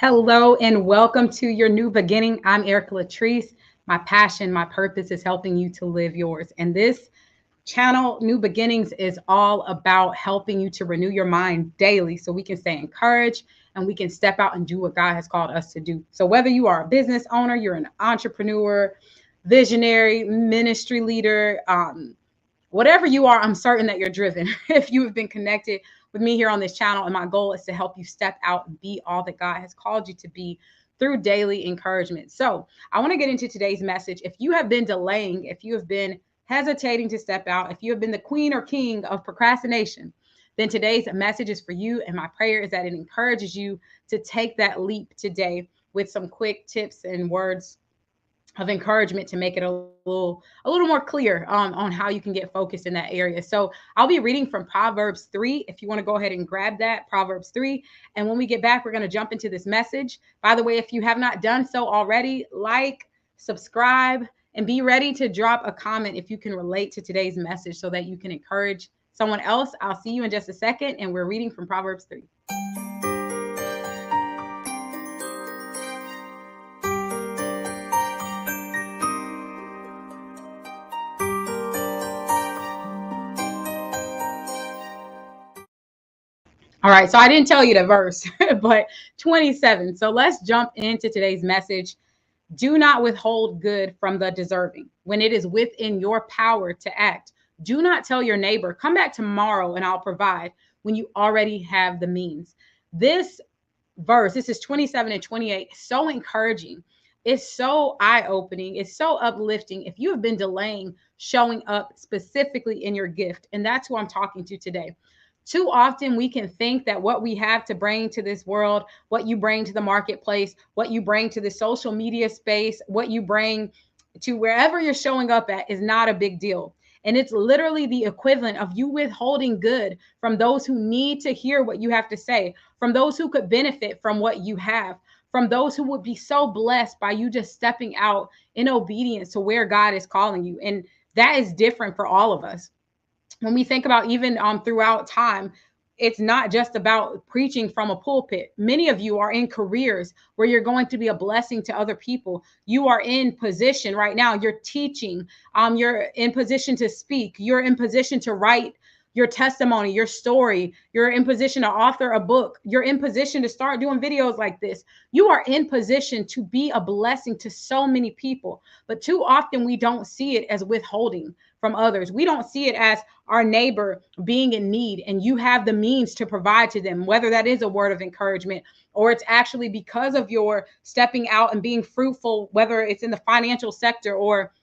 Hello and welcome to your new beginning. I'm Erica Latrice. My passion, my purpose is helping you to live yours. And this channel, New Beginnings, is all about helping you to renew your mind daily so we can stay encouraged and we can step out and do what God has called us to do. So, whether you are a business owner, you're an entrepreneur, visionary, ministry leader, whatever you are, I'm certain that you're driven. If you have been connected with me here on this channel, and my goal is to help you step out and be all that God has called you to be through daily encouragement. So, I want to get into today's message. If you have been delaying, if you have been hesitating to step out, if you have been the queen or king of procrastination, then today's message is for you. And my prayer is that it encourages you to take that leap today with some quick tips and words of encouragement to make it a little more clear on how you can get focused in that area. So I'll be reading from Proverbs 3. If you want to go ahead and grab that, Proverbs 3. And when we get back, we're going to jump into this message. By the way, if you have not done so already, like, subscribe, and be ready to drop a comment if you can relate to today's message so that you can encourage someone else. I'll see you in just a second. And we're reading from Proverbs 3. All right, so I didn't tell you the verse, but 27. So let's jump into today's message. Do not withhold good from the deserving when it is within your power to act. Do not tell your neighbor, come back tomorrow and I'll provide when you already have the means. This verse, this is 27 and 28, so encouraging. It's so eye opening. It's so uplifting. If you have been delaying showing up specifically in your gift, and that's who I'm talking to today. Too often we can think that what we have to bring to this world, what you bring to the marketplace, what you bring to the social media space, what you bring to wherever you're showing up at is not a big deal. And it's literally the equivalent of you withholding good from those who need to hear what you have to say, from those who could benefit from what you have, from those who would be so blessed by you just stepping out in obedience to where God is calling you. And that is different for all of us. When we think about even throughout time, it's not just about preaching from a pulpit. Many of you are in careers where you're going to be a blessing to other people. You are in position right now. You're teaching. You're in position to speak. You're in position to write your testimony, your story. You're in position to author a book. You're in position to start doing videos like this. You are in position to be a blessing to so many people. But too often we don't see it as withholding from others. We don't see it as our neighbor being in need and you have the means to provide to them, whether that is a word of encouragement or it's actually because of your stepping out and being fruitful, whether it's in the financial sector or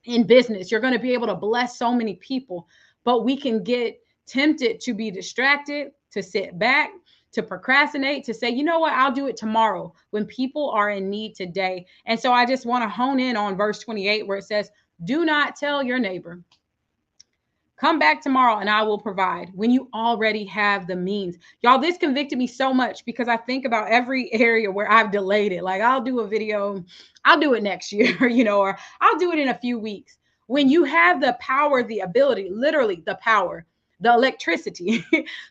in business. You're going to be able to bless so many people, but we can get tempted to be distracted, to sit back, to procrastinate, to say, you know what, I'll do it tomorrow when people are in need today. And so I just want to hone in on verse 28 where it says, do not tell your neighbor, come back tomorrow and I will provide when you already have the means. Y'all, this convicted me so much because I think about every area where I've delayed it. Like I'll do a video, I'll do it next year, or I'll do it in a few weeks. When you have the power, the ability, literally the power, the electricity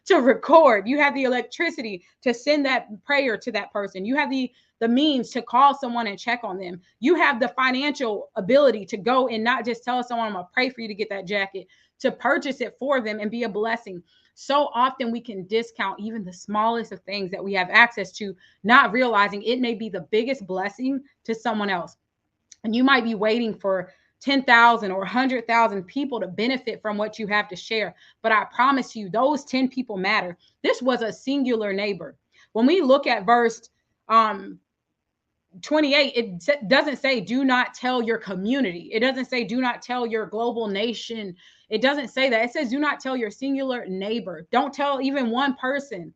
to record, you have the electricity to send that prayer to that person. You have the means to call someone and check on them. You have the financial ability to go and not just tell someone, I'm going to pray for you to get that jacket, to purchase it for them and be a blessing. So often we can discount even the smallest of things that we have access to, not realizing it may be the biggest blessing to someone else. And you might be waiting for 10,000 or 100,000 people to benefit from what you have to share. But I promise you, those 10 people matter. This was a singular neighbor. When we look at verse 28, it doesn't say do not tell your community. It doesn't say do not tell your global nation. It doesn't say that. It says do not tell your singular neighbor. Don't tell even one person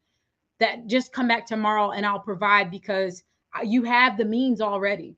that just come back tomorrow and I'll provide because you have the means already.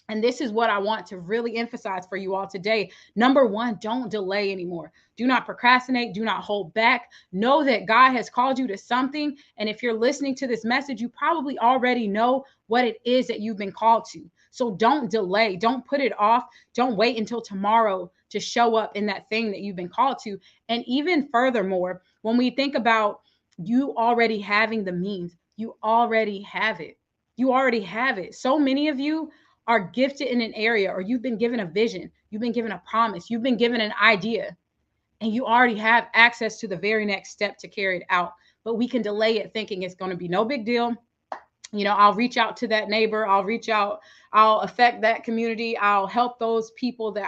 And this is what I want to really emphasize for you all today. Number one, don't delay anymore. Do not procrastinate. Do not hold back. Know that God has called you to something. And if you're listening to this message, you probably already know what it is that you've been called to. So don't delay. Don't put it off. Don't wait until tomorrow to show up in that thing that you've been called to. And even furthermore, when we think about you already having the means, you already have it. You already have it. So many of you are gifted in an area, or you've been given a vision, you've been given a promise, you've been given an idea, and you already have access to the very next step to carry it out. But we can delay it thinking it's going to be no big deal. I'll reach out to that neighbor, I'll reach out, I'll affect that community, I'll help those people that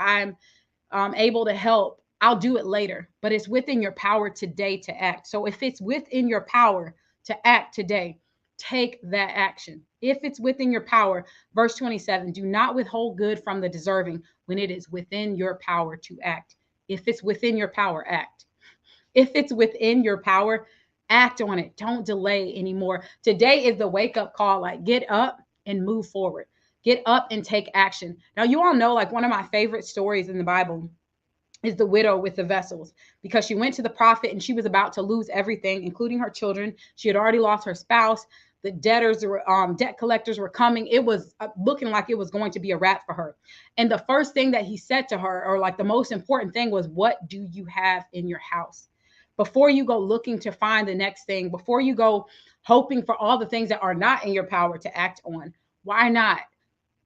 I'm able to help. I'll do it later. But it's within your power today to act. So if it's within your power to act today, take that action. If it's within your power, verse 27, do not withhold good from the deserving when it is within your power to act. If it's within your power, act. If it's within your power, act on it. Don't delay anymore. Today is the wake up call. Like, get up and move forward. Get up and take action. Now, you all know, like, one of my favorite stories in the Bible is the widow with the vessels, because she went to the prophet and she was about to lose everything, including her children. She had already lost her spouse. The debtors were, debt collectors were coming. It was looking like it was going to be a wrap for her. And the first thing that he said to her, or like the most important thing, was, what do you have in your house? Before you go looking to find the next thing, before you go hoping for all the things that are not in your power to act on, why not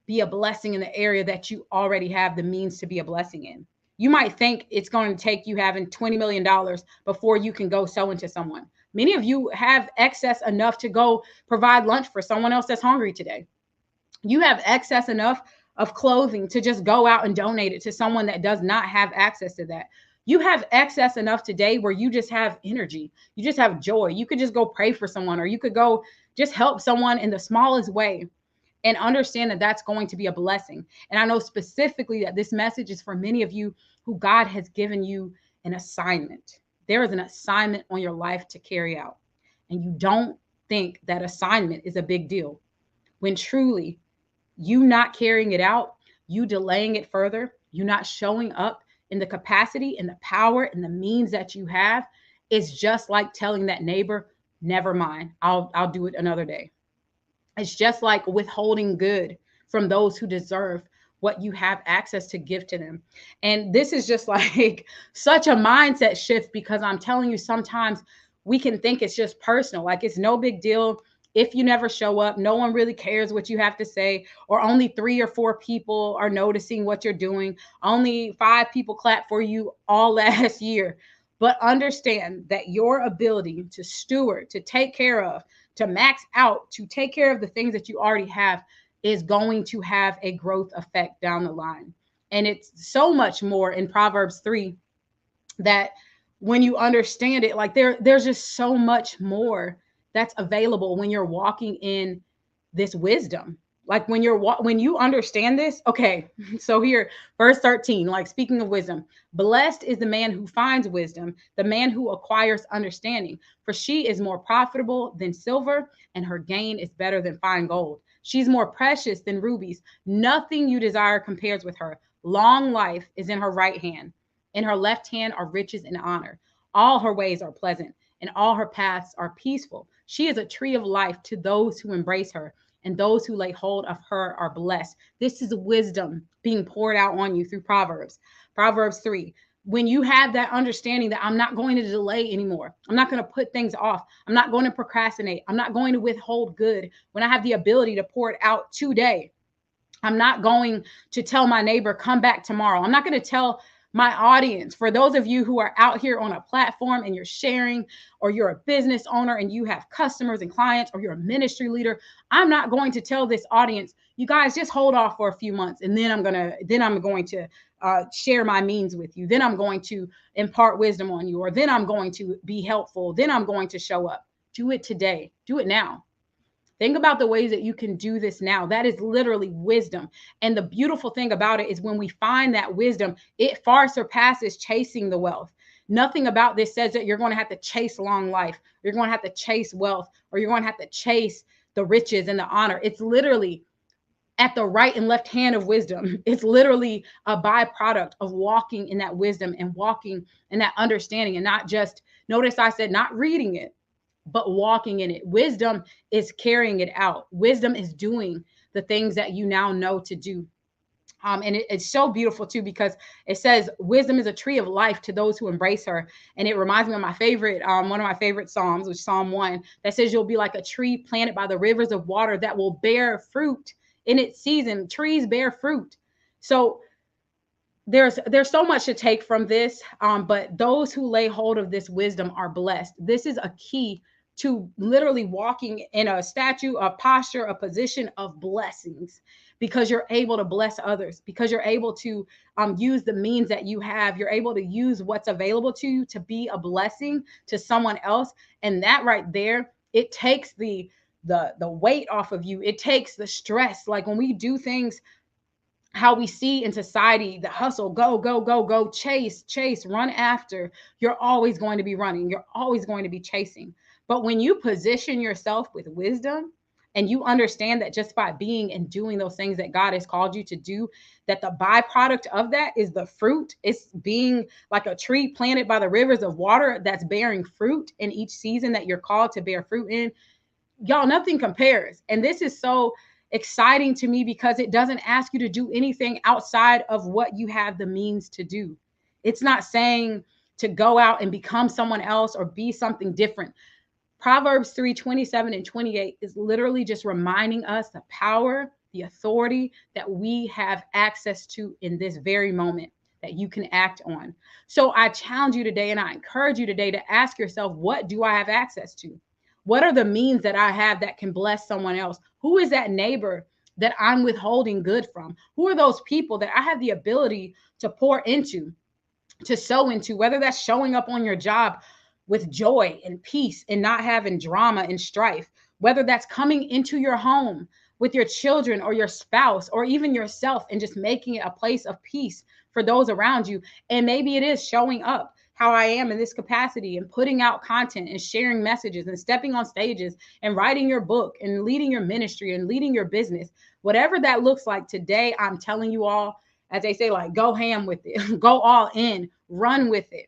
be a blessing in the area that you already have the means to be a blessing in? You might think it's going to take you having $20 million before you can go sow into someone. Many of you have excess enough to go provide lunch for someone else that's hungry today. You have excess enough of clothing to just go out and donate it to someone that does not have access to that. You have excess enough today where you just have energy. You just have joy. You could just go pray for someone, or you could go just help someone in the smallest way, and understand that that's going to be a blessing. And I know specifically that this message is for many of you who God has given you an assignment. There is an assignment on your life to carry out. And you don't think that assignment is a big deal, when truly you not carrying it out, you delaying it further, you not showing up in the capacity and the power and the means that you have, is just like telling that neighbor, never mind, I'll do it another day. It's just like withholding good from those who deserve what you have access to give to them. And this is just like such a mindset shift, because I'm telling you, sometimes we can think it's just personal, like it's no big deal if you never show up. No one really cares what you have to say, or only 3 or 4 people are noticing what you're doing. Only 5 people clap for you all last year. But understand that your ability to steward, to take care of, to max out, to take care of the things that you already have, is going to have a growth effect down the line. And it's so much more in Proverbs 3 that when you understand it, like there's just so much more that's available when you're walking in this wisdom. Like when you understand this, okay. So here, verse 13, like, speaking of wisdom, blessed is the man who finds wisdom, the man who acquires understanding, for she is more profitable than silver, and her gain is better than fine gold. She's more precious than rubies. Nothing you desire compares with her. Long life is in her right hand. In her left hand are riches and honor. All her ways are pleasant, and all her paths are peaceful. She is a tree of life to those who embrace her, and those who lay hold of her are blessed. This is wisdom being poured out on you through Proverbs. Proverbs 3. When you have that understanding that I'm not going to delay anymore, I'm not going to put things off, I'm not going to procrastinate, I'm not going to withhold good when I have the ability to pour it out today. I'm not going to tell my neighbor, come back tomorrow. I'm not going to tell my audience, for those of you who are out here on a platform and you're sharing, or you're a business owner and you have customers and clients, or you're a ministry leader, I'm not going to tell this audience, you guys just hold off for a few months, and then I'm going to share my means with you. Then I'm going to impart wisdom on you, or then I'm going to be helpful. Then I'm going to show up. Do it today. Do it now. Think about the ways that you can do this now. That is literally wisdom. And the beautiful thing about it is, when we find that wisdom, it far surpasses chasing the wealth. Nothing about this says that you're going to have to chase long life, you're going to have to chase wealth, or you're going to have to chase the riches and the honor. It's literally at the right and left hand of wisdom. It's literally a byproduct of walking in that wisdom and walking in that understanding, and not just, notice I said not reading it, but walking in it. Wisdom is carrying it out. Wisdom is doing the things that you now know to do. And it's so beautiful too, because it says wisdom is a tree of life to those who embrace her. And it reminds me of my favorite, one of my favorite Psalms, which is Psalm 1, that says you'll be like a tree planted by the rivers of water that will bear fruit in its season. Trees bear fruit. So there's so much to take from this, but those who lay hold of this wisdom are blessed. This is a key to literally walking in a statue, a posture, a position of blessings, because you're able to bless others, because you're able to use the means that you have. You're able to use what's available to you to be a blessing to someone else. And that right there, it takes the weight off of you. It takes the stress. Like when we do things how we see in society, the hustle, go, go, go, go, chase, chase, run after, you're always going to be running. You're always going to be chasing. But when you position yourself with wisdom and you understand that just by being and doing those things that God has called you to do, that the byproduct of that is the fruit. It's being like a tree planted by the rivers of water that's bearing fruit in each season that you're called to bear fruit in. Y'all, nothing compares. And this is so exciting to me because it doesn't ask you to do anything outside of what you have the means to do. It's not saying to go out and become someone else or be something different. Proverbs 3:27 and 28 is literally just reminding us the power, the authority that we have access to in this very moment that you can act on. So I challenge you today and I encourage you today to ask yourself, what do I have access to? What are the means that I have that can bless someone else? Who is that neighbor that I'm withholding good from? Who are those people that I have the ability to pour into, to sow into, whether that's showing up on your job with joy and peace and not having drama and strife, whether that's coming into your home with your children or your spouse or even yourself and just making it a place of peace for those around you. And maybe it is showing up how I am in this capacity and putting out content and sharing messages and stepping on stages and writing your book and leading your ministry and leading your business. Whatever that looks like today, I'm telling you all, as they say, like, go ham with it, go all in, run with it.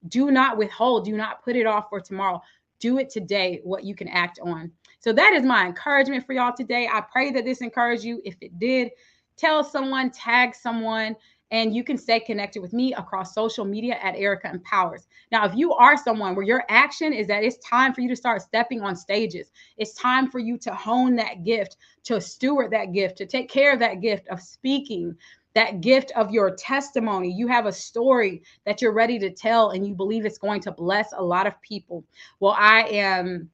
Do not withhold, do not put it off for tomorrow. Do it today, what you can act on. So that is my encouragement for y'all today. I pray that this encouraged you. If it did, tell someone, tag someone, and you can stay connected with me across social media at Erica Empowers. Now, if you are someone where your action is that it's time for you to start stepping on stages, it's time for you to hone that gift, to steward that gift, to take care of that gift of speaking, that gift of your testimony. You have a story that you're ready to tell and you believe it's going to bless a lot of people. Well, I am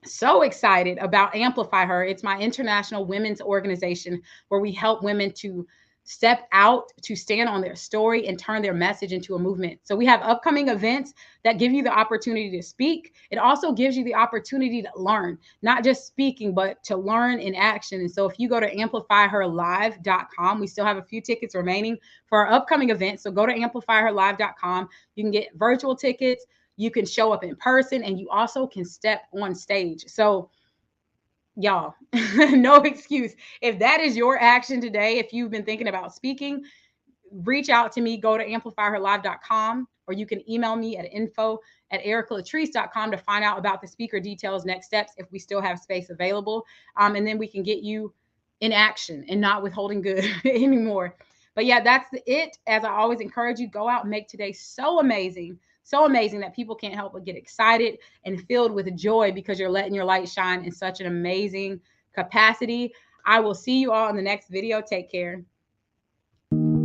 so excited about Amplify Her. It's my international women's organization where we help women to step out, to stand on their story and turn their message into a movement. So we have upcoming events that give you the opportunity to speak. It also gives you the opportunity to learn, not just speaking, but to learn in action. And so if you go to amplifyherlive.com, we still have a few tickets remaining for our upcoming event. So go to amplifyherlive.com. You can get virtual tickets, you can show up in person, and you also can step on stage. So y'all, no excuse. If that is your action today, if you've been thinking about speaking, reach out to me. Go to amplifyherlive.com, or you can email me at info@ericalatrice.com to find out about the speaker details, next steps, if we still have space available. And then we can get you in action and not withholding good anymore. But yeah, that's it. As I always encourage you, go out and make today so amazing that people can't help but get excited and filled with joy because you're letting your light shine in such an amazing capacity. I will see you all in the next video. Take care.